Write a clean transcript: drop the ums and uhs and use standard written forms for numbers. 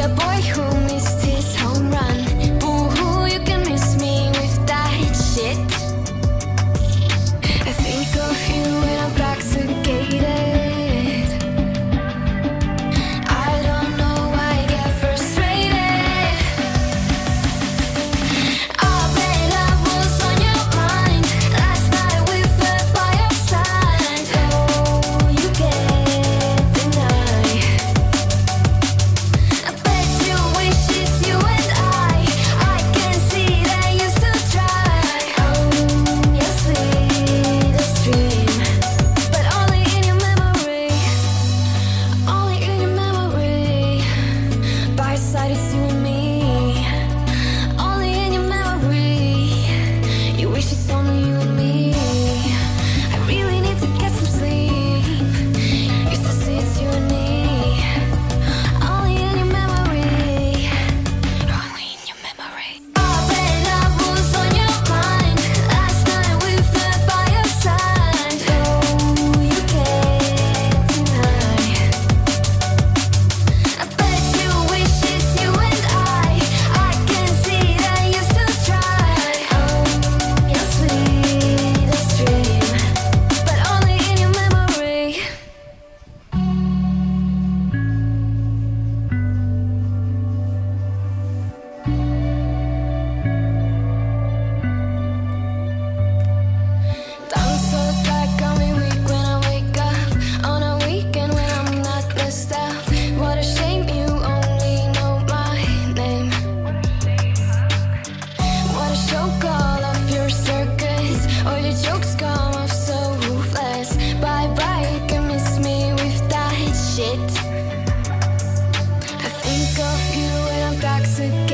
a boy who missed his home run. Boo-hoo, you can miss me with that shit. I think of you when I'm intoxicated. I don't know why I get frustrated. I bet I was on your mind last night we fell by your side. Oh, you can't deny. I bet you wish it's you and I can see that you still try. Your sweetest dream, but only in your memory. Only in your memory. By your side it's you and me. Only in your memory. You wish it's only you and me. I really need to get some sleep. Used to say it's you and me. Only in your memory. Only in your memory. I bet I was on your mind last night we fell by your side. Oh, you can't deny. I bet you wish it's you and I can see that you still try. Your sweetest dream, but only in your memory. Time so tight, got me weak when I wake up on a weekend when I'm not messed up. What a shame you only know my name. What a show, call off your circus. All your jokes come off so ruthless. Bye bye, you can miss me with that shit. I think of you when I'm intoxicated.